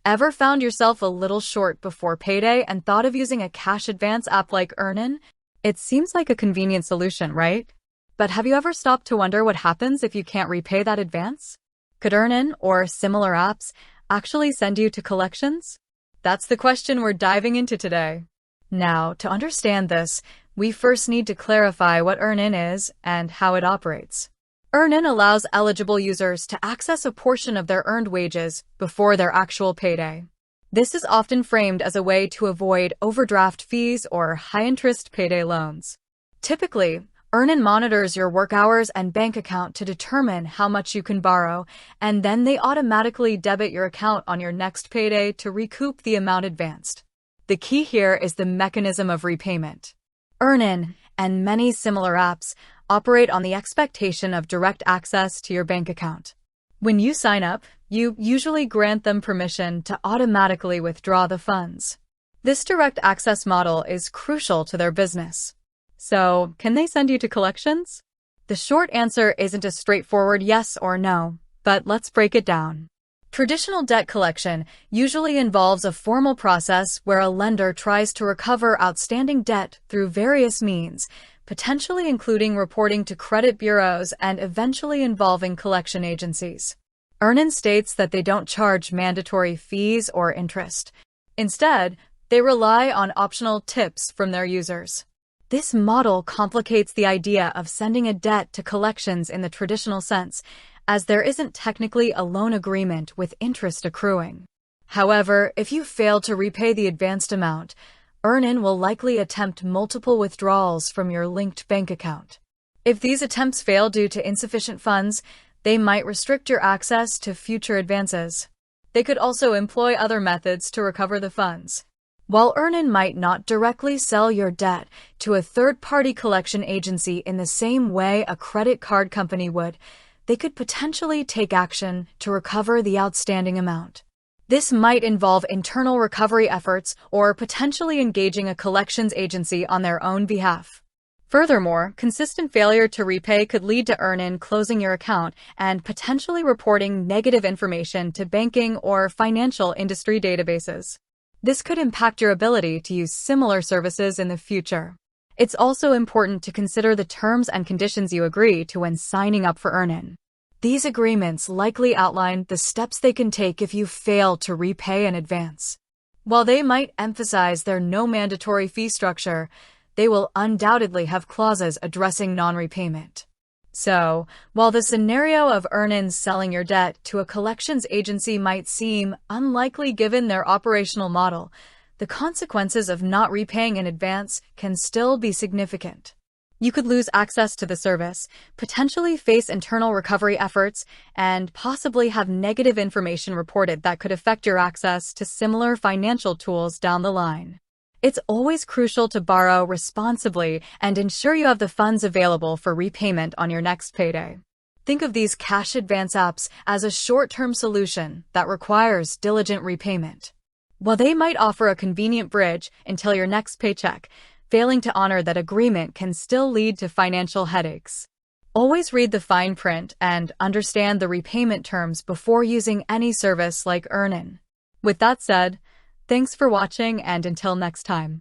Ever found yourself a little short before payday and thought of using a cash advance app like EarnIn? It seems like a convenient solution, right? But have you ever stopped to wonder what happens if you can't repay that advance? Could EarnIn or similar apps actually send you to collections? That's the question we're diving into today. Now, to understand this, we first need to clarify what EarnIn is and how it operates. EarnIn allows eligible users to access a portion of their earned wages before their actual payday. This is often framed as a way to avoid overdraft fees or high-interest payday loans. Typically, EarnIn monitors your work hours and bank account to determine how much you can borrow, and then they automatically debit your account on your next payday to recoup the amount advanced. The key here is the mechanism of repayment. EarnIn and many similar apps operate on the expectation of direct access to your bank account. When you sign up, you usually grant them permission to automatically withdraw the funds. This direct access model is crucial to their business. So, can they send you to collections? The short answer isn't a straightforward yes or no, but let's break it down. Traditional debt collection usually involves a formal process where a lender tries to recover outstanding debt through various means, potentially including reporting to credit bureaus and eventually involving collection agencies. EarnIn states that they don't charge mandatory fees or interest. Instead, they rely on optional tips from their users. This model complicates the idea of sending a debt to collections in the traditional sense, as there isn't technically a loan agreement with interest accruing. However, if you fail to repay the advanced amount, EarnIn will likely attempt multiple withdrawals from your linked bank account. If these attempts fail due to insufficient funds, they might restrict your access to future advances. They could also employ other methods to recover the funds. While EarnIn might not directly sell your debt to a third-party collection agency in the same way a credit card company would, they could potentially take action to recover the outstanding amount. This might involve internal recovery efforts or potentially engaging a collections agency on their own behalf. Furthermore, consistent failure to repay could lead to EarnIn closing your account and potentially reporting negative information to banking or financial industry databases. This could impact your ability to use similar services in the future. It's also important to consider the terms and conditions you agree to when signing up for EarnIn. These agreements likely outline the steps they can take if you fail to repay in advance. While they might emphasize their no mandatory fee structure, they will undoubtedly have clauses addressing non-repayment. So, while the scenario of EarnIn selling your debt to a collections agency might seem unlikely given their operational model, the consequences of not repaying in advance can still be significant. You could lose access to the service, potentially face internal recovery efforts, and possibly have negative information reported that could affect your access to similar financial tools down the line. It's always crucial to borrow responsibly and ensure you have the funds available for repayment on your next payday. Think of these cash advance apps as a short-term solution that requires diligent repayment. While they might offer a convenient bridge until your next paycheck, failing to honor that agreement can still lead to financial headaches. Always read the fine print and understand the repayment terms before using any service like EarnIn. With that said, thanks for watching, and until next time.